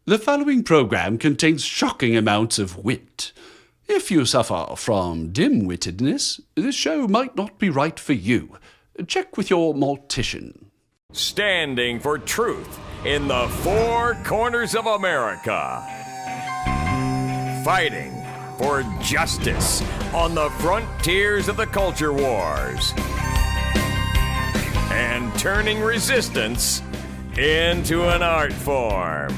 The following program contains shocking amounts of wit. If you suffer from dim-wittedness, this show might not be right for you. Check with your mortician. Standing for truth in the four corners of America. Fighting for justice on the frontiers of the culture wars. And turning resistance into an art form.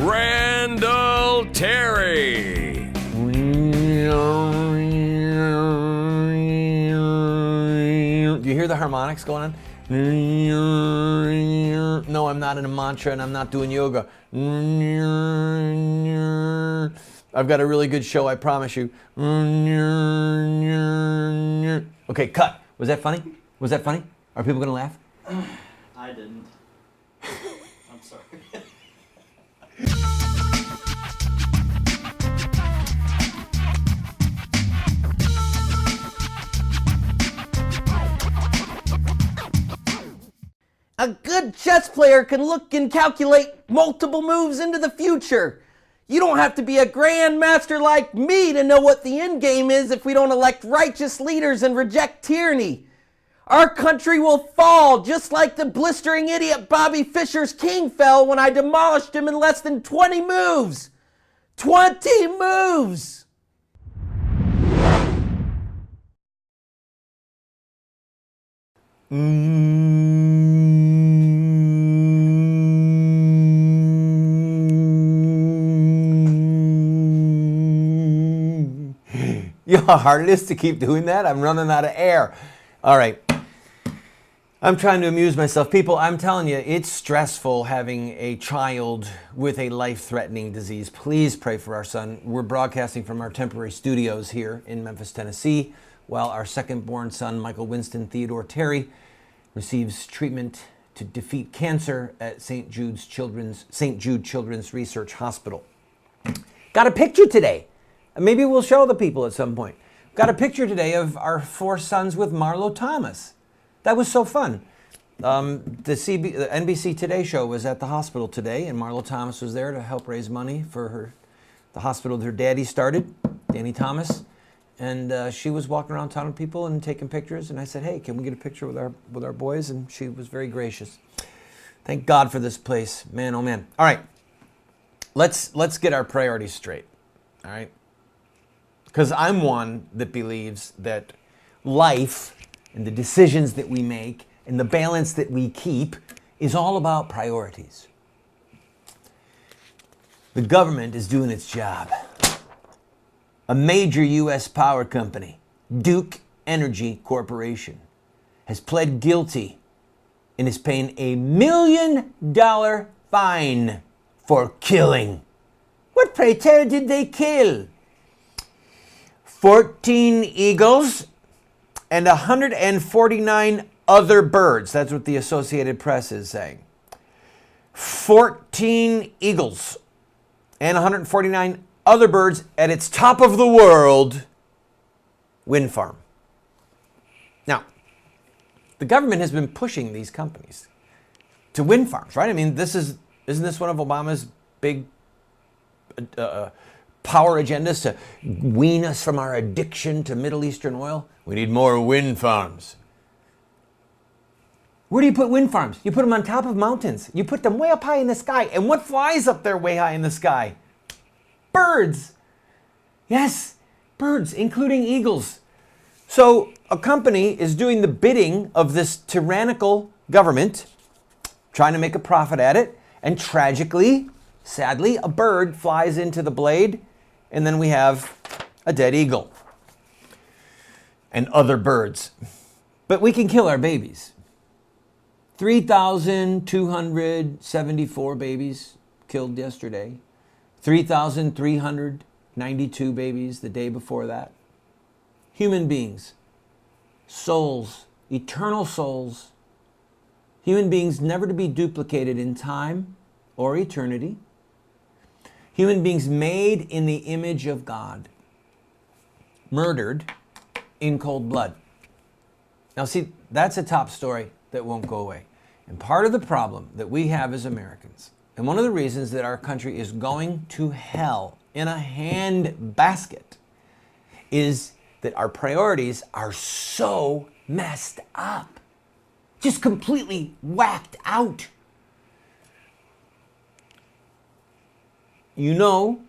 Randall Terry. Do you hear the harmonics going on? No, I'm not in a mantra and I'm not doing yoga. I've got a really good show, I promise you. Okay, cut. Was that funny? Was that funny? Are people going to laugh? I didn't. I'm sorry. A good chess player can look and calculate multiple moves into the future. You don't have to be a grandmaster like me to know what the end game is if we don't elect righteous leaders and reject tyranny. Our country will fall just like the blistering idiot Bobby Fischer's king fell when I demolished him in less than 20 moves. 20 moves! You know how hard it is to keep doing that? I'm running out of air. All right. I'm trying to amuse myself. People, I'm telling you, it's stressful having a child with a life-threatening disease. Please pray for our son. We're broadcasting from our temporary studios here in Memphis, Tennessee, while our second-born son, Michael Winston Theodore Terry, receives treatment to defeat cancer at St. Jude Children's Research Hospital. Got a picture today. Maybe we'll show the people at some point. Got a picture today of our four sons with Marlo Thomas. That was so fun. The NBC Today show was at the hospital today, and Marlo Thomas was there to help raise money for the hospital that her daddy started, Danny Thomas. And she was walking around town with people and taking pictures. And I said, "Hey, can we get a picture with our boys?" And she was very gracious. Thank God for this place, man. Oh man. All right, let's get our priorities straight. All right. Because I'm one that believes that life and the decisions that we make and the balance that we keep is all about priorities. The government is doing its job. A major U.S. power company, Duke Energy Corporation, has pled guilty and is paying $1 million fine for killing. What, pray tell, did they kill? 14 eagles and 149 other birds. That's what the Associated Press is saying. 14 eagles and 149 other birds at its top of the world wind farm. Now, the government has been pushing these companies to wind farms, right? I mean, isn't this one of Obama's big power agendas to wean us from our addiction to Middle Eastern oil? We need more wind farms. Where do you put wind farms? You put them on top of mountains. You put them way up high in the sky. And what flies up there way high in the sky? Birds. Yes, birds, including eagles. So a company is doing the bidding of this tyrannical government, trying to make a profit at it, and tragically, sadly, a bird flies into the blade, and then we have a dead eagle and other birds. But we can kill our babies. 3,274 babies killed yesterday. 3,392 babies the day before that. Human beings, souls, eternal souls, human beings never to be duplicated in time or eternity. Human beings made in the image of God, murdered in cold blood. Now see, that's a top story. that won't go away. And part of the problem that we have as Americans, and one of the reasons that our country is going to hell in a handbasket, is that our priorities are so messed up. Just completely whacked out. You know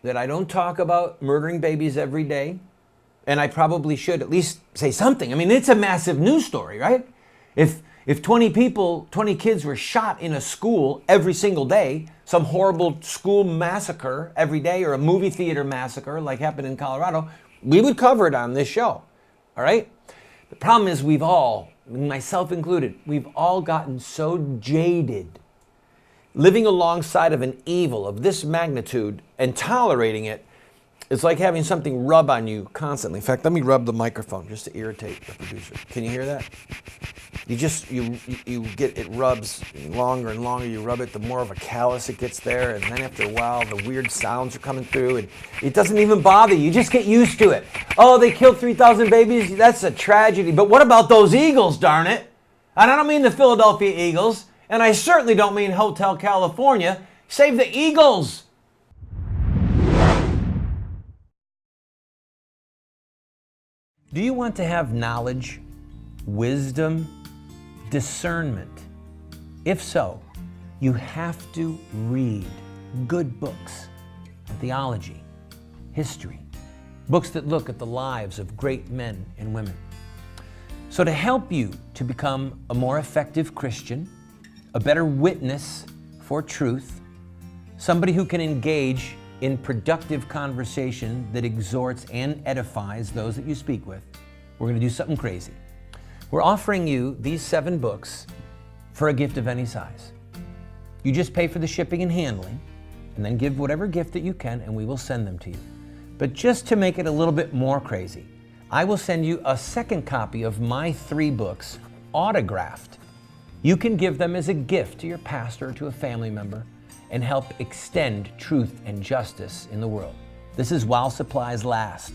that I don't talk about murdering babies every day, and I probably should at least say something. I mean, it's a massive news story, right? If 20 kids were shot in a school every single day, some horrible school massacre every day, or a movie theater massacre like happened in Colorado, we would cover it on this show, all right? The problem is we've all, myself included, we've all gotten so jaded living alongside of an evil of this magnitude and tolerating it. It's like having something rub on you constantly. In fact, let me rub the microphone just to irritate the producer. Can you hear that? You get, it rubs longer and longer you rub it, the more of a callus it gets there, and then after a while the weird sounds are coming through and it doesn't even bother you. You just get used to it. Oh, they killed 3,000 babies? That's a tragedy. But what about those Eagles, darn it? And I don't mean the Philadelphia Eagles, and I certainly don't mean Hotel California. Save the Eagles! Do you want to have knowledge, wisdom, discernment? If so, you have to read good books on theology, history, books that look at the lives of great men and women. So to help you to become a more effective Christian, a better witness for truth, somebody who can engage in productive conversation that exhorts and edifies those that you speak with, we're going to do something crazy. We're offering you these 7 books for a gift of any size. You just pay for the shipping and handling, and then give whatever gift that you can, and we will send them to you. But just to make it a little bit more crazy, I will send you a second copy of my 3 books, autographed. You can give them as a gift to your pastor or to a family member, and help extend truth and justice in the world. This is while supplies last.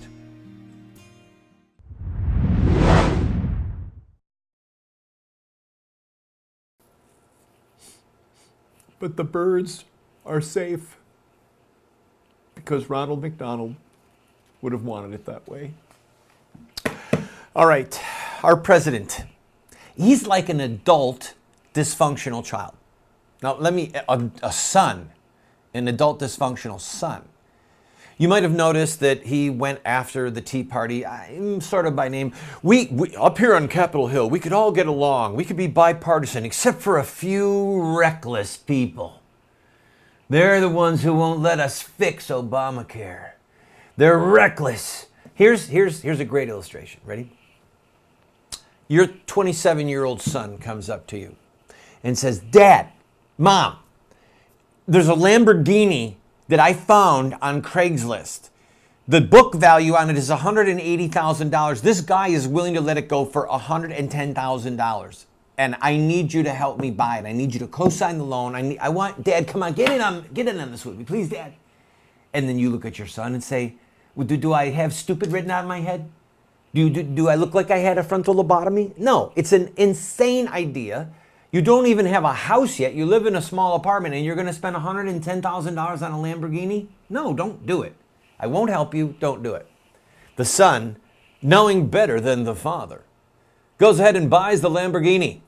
But the birds are safe because Ronald McDonald would have wanted it that way. All right, our president, he's like an adult dysfunctional child. Now, a son, an adult dysfunctional son. You might have noticed that he went after the Tea Party, sort of by name. We up here on Capitol Hill, we could all get along. We could be bipartisan, except for a few reckless people. They're the ones who won't let us fix Obamacare. They're reckless. Here's a great illustration. Ready? Your 27-year-old son comes up to you and says, Dad, Mom, there's a Lamborghini that I found on Craigslist. The book value on it is $180,000. This guy is willing to let it go for $110,000. And I need you to help me buy it. I need you to co-sign the loan. I want, Dad, come on, get in on this with me, please, Dad. And then you look at your son and say, well, do I have stupid written on my head? Do I look like I had a frontal lobotomy? No, it's an insane idea. You don't even have a house yet. You live in a small apartment and you're going to spend $110,000 on a Lamborghini? No, don't do it. I won't help you. Don't do it. The son, knowing better than the father, goes ahead and buys the Lamborghini.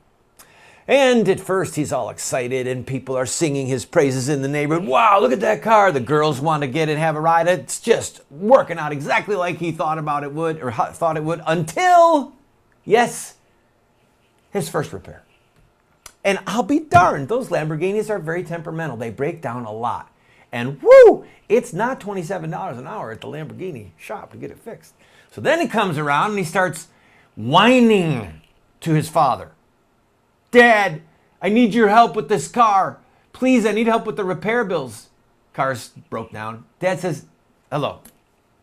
And at first he's all excited and people are singing his praises in the neighborhood. Wow, look at that car. The girls want to get it, have a ride. It's just working out exactly like he thought it would until, yes, his first repair. And I'll be darned, those Lamborghinis are very temperamental. They break down a lot. And whoo, it's not $27 an hour at the Lamborghini shop to get it fixed. So then he comes around and he starts whining to his father. Dad, I need your help with this car. Please, I need help with the repair bills. Car's broke down. Dad says, hello.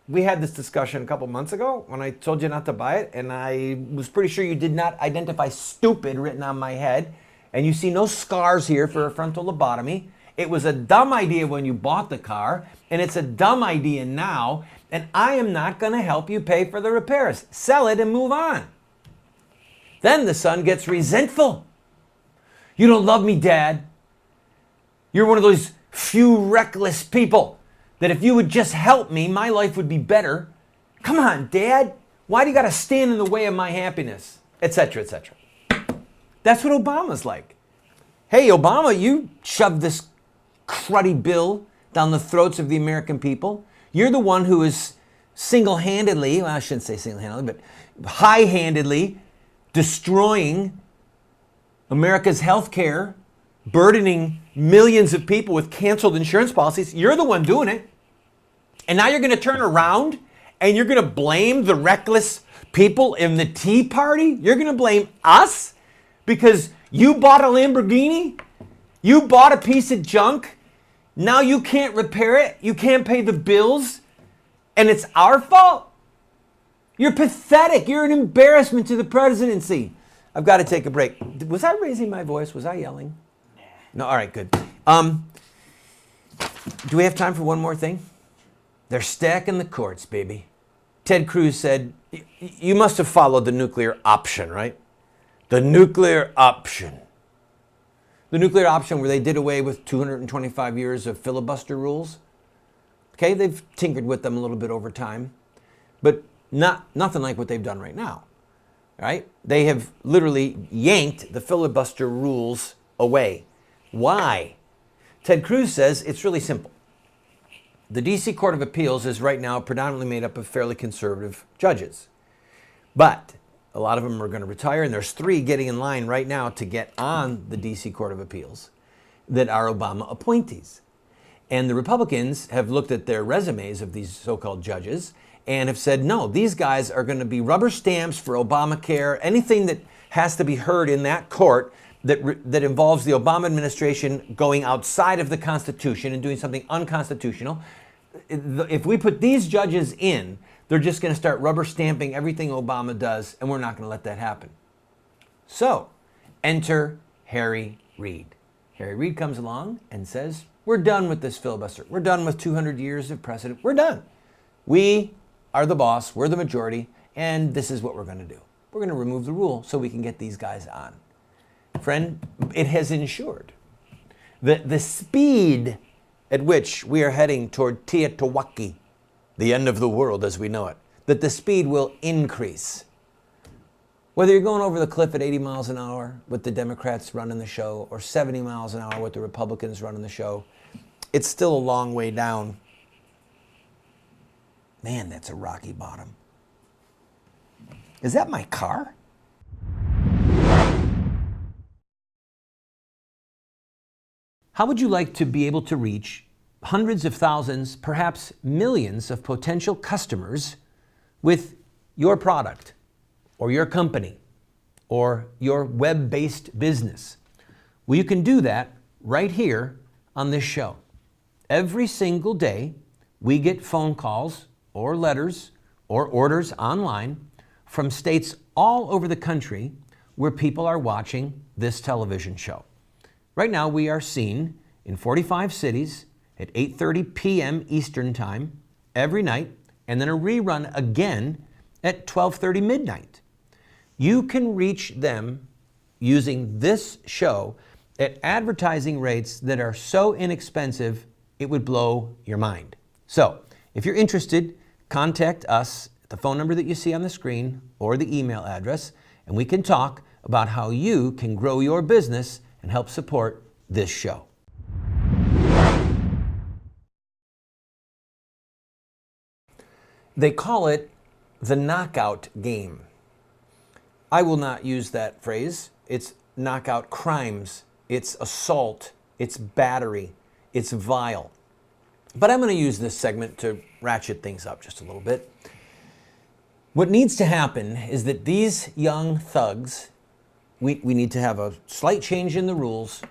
We had this discussion a couple months ago when I told you not to buy it, and I was pretty sure you did not identify stupid written on my head. And you see no scars here for a frontal lobotomy. It was a dumb idea when you bought the car, and it's a dumb idea now, and I am not going to help you pay for the repairs. Sell it and move on. Then the son gets resentful. You don't love me, Dad. You're one of those few reckless people that if you would just help me, my life would be better. Come on, Dad. Why do you got to stand in the way of my happiness? Etc., etc. That's what Obama's like. Hey, Obama, you shoved this cruddy bill down the throats of the American people. You're the one who is single-handedly, well, I shouldn't say single-handedly, but high-handedly destroying America's health care, burdening millions of people with canceled insurance policies. You're the one doing it. And now you're going to turn around and you're going to blame the reckless people in the Tea Party? You're going to blame us because you bought a Lamborghini? You bought a piece of junk? Now you can't repair it? You can't pay the bills? And it's our fault? You're pathetic. You're an embarrassment to the presidency. I've got to take a break. Was I raising my voice? Was I yelling? No, all right, good. Do we have time for one more thing? They're stacking the courts, baby. Ted Cruz said, you must have followed the nuclear option, right? The nuclear option. The nuclear option where they did away with 225 years of filibuster rules. Okay, they've tinkered with them a little bit over time, but nothing like what they've done right now, right? They have literally yanked the filibuster rules away. Why? Ted Cruz says it's really simple. The D.C. Court of Appeals is right now predominantly made up of fairly conservative judges. But a lot of them are going to retire, and there's 3 getting in line right now to get on the D.C. Court of Appeals that are Obama appointees. And the Republicans have looked at their resumes of these so-called judges and have said, no, these guys are going to be rubber stamps for Obamacare. Anything that has to be heard in that court that involves the Obama administration going outside of the Constitution and doing something unconstitutional, if we put these judges in, they're just going to start rubber stamping everything Obama does, and we're not going to let that happen. So, enter Harry Reid. Harry Reid comes along and says, we're done with this filibuster. We're done with 200 years of precedent. We're done. We are the boss. We're the majority. And this is what we're going to do. We're going to remove the rule so we can get these guys on. Friend, it has ensured that the speed at which we are heading toward Teotihuacan, the end of the world as we know it, that the speed will increase. Whether you're going over the cliff at 80 miles an hour with the Democrats running the show or 70 miles an hour with the Republicans running the show, it's still a long way down. Man, that's a rocky bottom. Is that my car? How would you like to be able to reach hundreds of thousands, perhaps millions of potential customers with your product or your company or your web-based business? Well, you can do that right here on this show. Every single day, we get phone calls or letters or orders online from states all over the country where people are watching this television show. Right now, we are seen in 45 cities at 8:30 p.m. Eastern Time every night, and then a rerun again at 12:30 midnight. You can reach them using this show at advertising rates that are so inexpensive, it would blow your mind. So, if you're interested, contact us at the phone number that you see on the screen or the email address, and we can talk about how you can grow your business and help support this show. They call it the knockout game. I will not use that phrase. It's knockout crimes. It's assault. It's battery. It's vile. But I'm going to use this segment to ratchet things up just a little bit. What needs to happen is that these young thugs, we need to have a slight change in the rules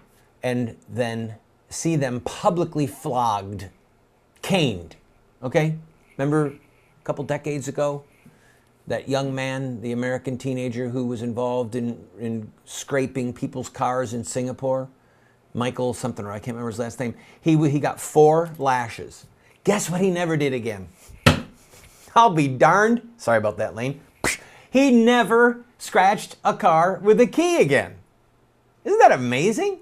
and then see them publicly flogged, caned, okay? Remember a couple decades ago, that young man, the American teenager who was involved in scraping people's cars in Singapore? Michael something, or I can't remember his last name. He got 4 lashes. Guess what he never did again? I'll be darned. Sorry about that, Lane. He never scratched a car with a key again. Isn't that amazing?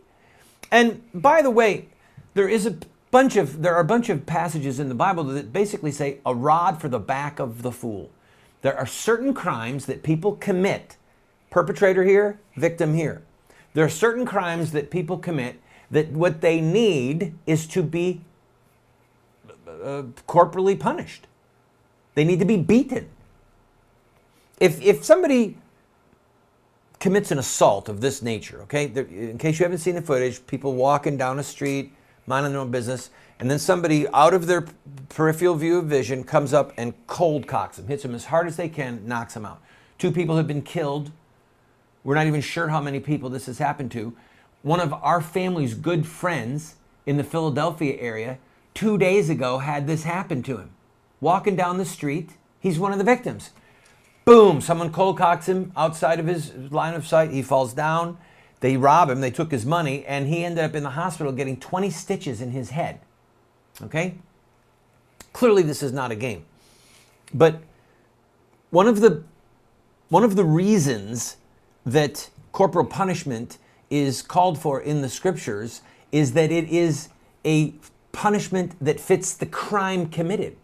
And by the way, there are a bunch of passages in the Bible that basically say a rod for the back of the fool. There are certain crimes that people commit, perpetrator here, victim here. There are certain crimes that people commit that what they need is to be corporally punished. They need to be beaten. If somebody commits an assault of this nature, okay, in case you haven't seen the footage, people walking down a street, minding their own business, and then somebody out of their peripheral view of vision comes up and cold cocks them, hits them as hard as they can, knocks them out. 2 people have been killed. We're not even sure how many people this has happened to. One of our family's good friends in the Philadelphia area 2 days ago had this happen to him. Walking down the street, he's one of the victims. Boom, someone cold cocks him outside of his line of sight. He falls down. They rob him. They took his money, and he ended up in the hospital getting 20 stitches in his head. Okay? Clearly, this is not a game. But one of the reasons that corporal punishment is called for in the scriptures is that it is a punishment that fits the crime committed.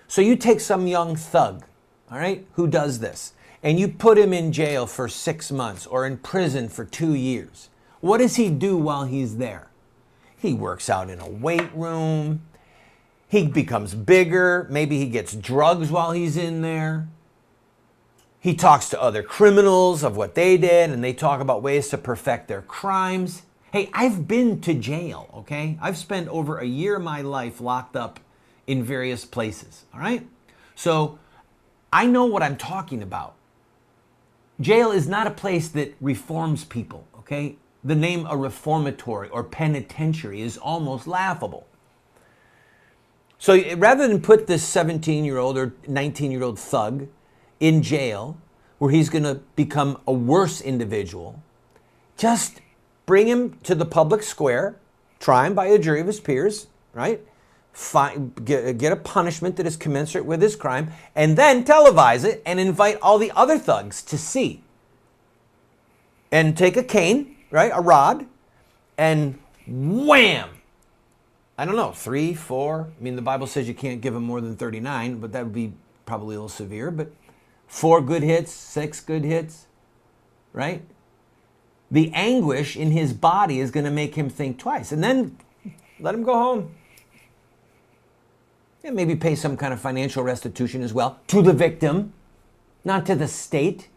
So you take some young thug, all right, who does this, and you put him in jail for 6 months or in prison for 2 years. What does he do while he's there? He works out in a weight room. He becomes bigger. Maybe he gets drugs while he's in there. He talks to other criminals of what they did, and they talk about ways to perfect their crimes. Hey, I've been to jail, okay? I've spent over a year of my life locked up in various places, all right? So I know what I'm talking about. Jail is not a place that reforms people, okay? The name a reformatory or penitentiary is almost laughable. So rather than put this 17-year-old or 19-year-old thug in jail where he's going to become a worse individual, just bring him to the public square, try him by a jury of his peers, right? Get a punishment that is commensurate with his crime, and then televise it and invite all the other thugs to see. And take a cane, right, a rod, and wham! I don't know, 3, 4. I mean, the Bible says you can't give him more than 39, but that would be probably a little severe. But 4 good hits, 6 good hits, right? The anguish in his body is going to make him think twice. And then let him go home. And maybe pay some kind of financial restitution as well to the victim, not to the state.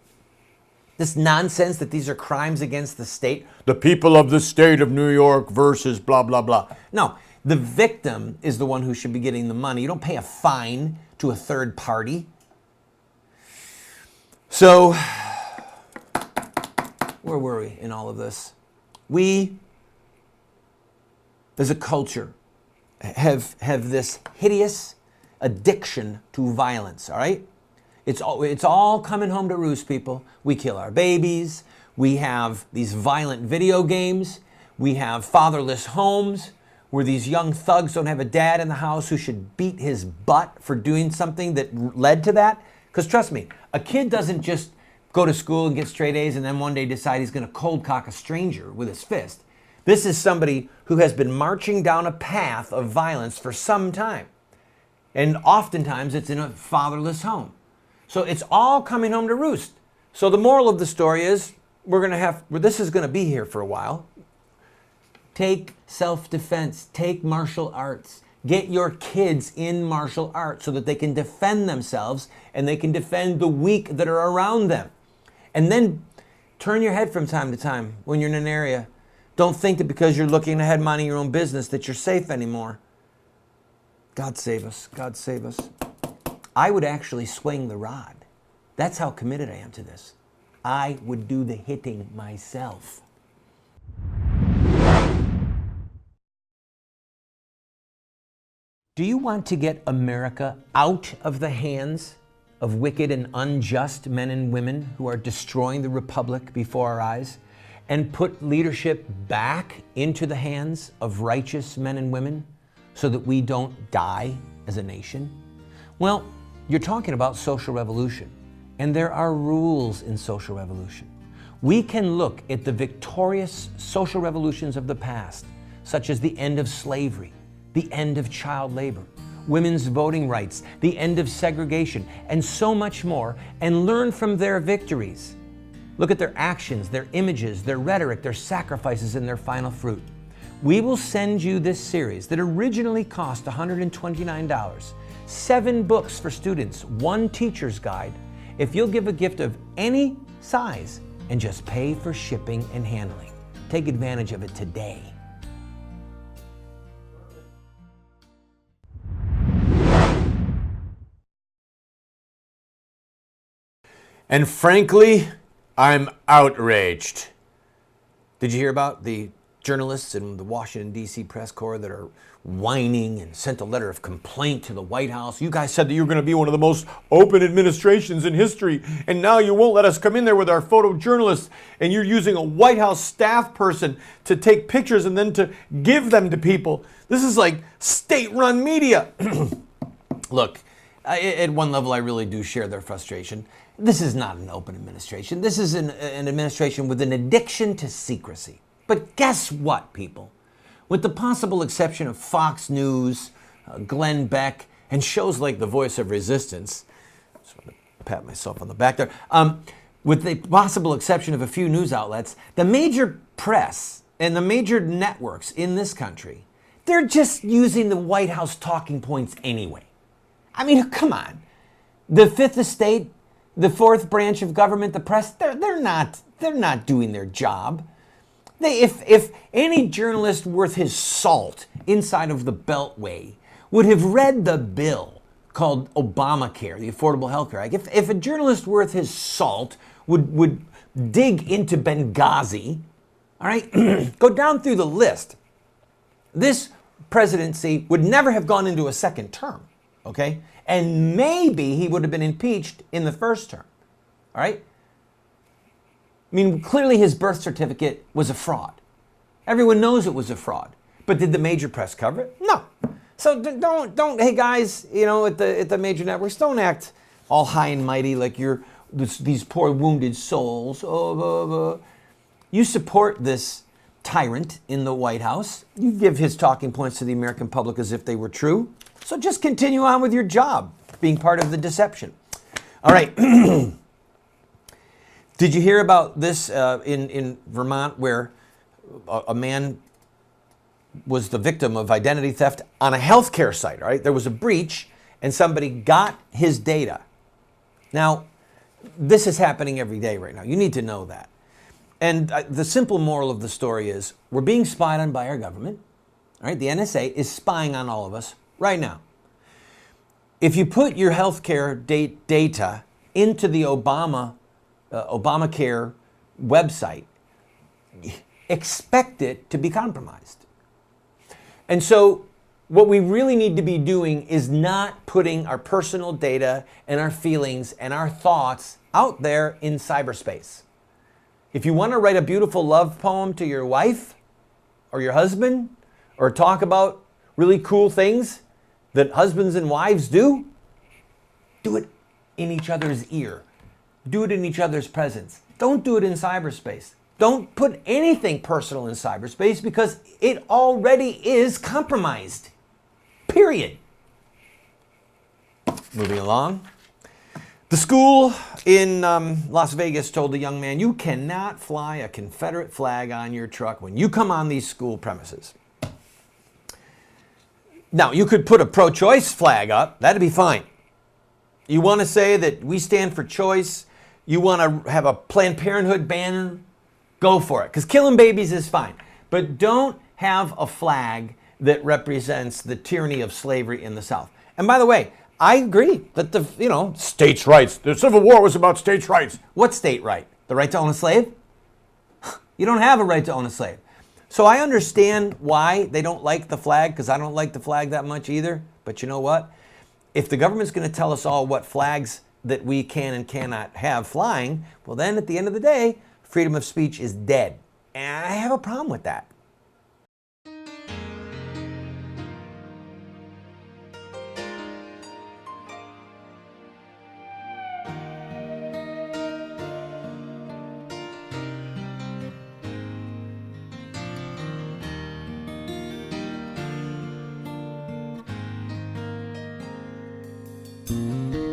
This nonsense that these are crimes against the state. The people of the state of New York versus blah, blah, blah. No, the victim is the one who should be getting the money. You don't pay a fine to a third party. So, where were we in all of this? We, as a culture, have this hideous addiction to violence, all right? It's all coming home to roost, people. We kill our babies. We have these violent video games. We have fatherless homes where these young thugs don't have a dad in the house who should beat his butt for doing something that led to that. Because trust me, a kid doesn't just go to school and get straight A's and then one day decide he's going to cold cock a stranger with his fist. This is somebody who has been marching down a path of violence for some time. And oftentimes it's in a fatherless home. So it's all coming home to roost. So the moral of the story is this is going to be here for a while. Take self-defense, take martial arts. Get your kids in martial arts so that they can defend themselves and they can defend the weak that are around them. And then turn your head from time to time when you're in an area. Don't think that because you're looking ahead minding your own business that you're safe anymore. God save us. God save us. I would actually swing the rod. That's how committed I am to this. I would do the hitting myself. Do you want to get America out of the hands of wicked and unjust men and women who are destroying the republic before our eyes, and put leadership back into the hands of righteous men and women so that we don't die as a nation? Well, you're talking about social revolution. And there are rules in social revolution. We can look at the victorious social revolutions of the past, such as the end of slavery, the end of child labor, women's voting rights, the end of segregation, and so much more, and learn from their victories. Look at their actions, their images, their rhetoric, their sacrifices, and their final fruit. We will send you this series that originally cost $129, 7 books for students, 1 teacher's guide, if you'll give a gift of any size and just pay for shipping and handling. Take advantage of it today. And frankly, I'm outraged. Did you hear about the journalists in the Washington, D.C. press corps that are whining and sent a letter of complaint to the White House? You guys said that you were going to be one of the most open administrations in history, and now you won't let us come in there with our photojournalists, and you're using a White House staff person to take pictures and then to give them to people. This is like state-run media. Look, at one level, I really do share their frustration. This is not an open administration. This is an administration with an addiction to secrecy. But guess what, people? With the possible exception of Fox News, Glenn Beck, and shows like The Voice of Resistance, just want to pat myself on the back there, with the possible exception of a few news outlets, the major press and the major networks in this country, they're just using the White House talking points anyway. I mean, come on. The Fifth Estate, the fourth branch of government, the press, they're not doing their job. If any journalist worth his salt inside of the Beltway would have read the bill called Obamacare, the Affordable Health Care Act, if a journalist worth his salt would dig into Benghazi, all right, go down through the list, this presidency would never have gone into a second term, okay? And maybe he would have been impeached in the first term, all right? I mean, clearly his birth certificate was a fraud. Everyone knows it was a fraud. But did the major press cover it? No. So don't, hey guys, you know, at the major networks, don't act all high and mighty like you're these poor wounded souls. You support this tyrant in the White House. You give his talking points to the American public as if they were true. So just continue on with your job, being part of the deception. All right. Did you hear about this in Vermont, where a man was the victim of identity theft on a healthcare site, all right? There was a breach and somebody got his data. Now, this is happening every day right now. You need to know that. And the simple moral of the story is we're being spied on by our government, all right? The NSA is spying on all of us right now. If you put your healthcare data into the Obamacare website, expect it to be compromised. And so what we really need to be doing is not putting our personal data and our feelings and our thoughts out there in cyberspace. If you want to write a beautiful love poem to your wife or your husband, or talk about really cool things that husbands and wives do it in each other's ear. Do it in each other's presence. Don't do it in cyberspace. Don't put anything personal in cyberspace because it already is compromised. Period. Moving along. The school in Las Vegas told the young man, you cannot fly a Confederate flag on your truck when you come on these school premises. Now, you could put a pro-choice flag up. That'd be fine. You want to say that we stand for choice. You want to have a Planned Parenthood banner. Go for it. Because killing babies is fine. But don't have a flag that represents the tyranny of slavery in the South. And by the way, I agree that states' rights. The Civil War was about states' rights. What state right? The right to own a slave? You don't have a right to own a slave. So I understand why they don't like the flag, because I don't like the flag that much either. But you know what? If the government's going to tell us all what flags that we can and cannot have flying, well then at the end of the day, freedom of speech is dead. And I have a problem with that. Bye.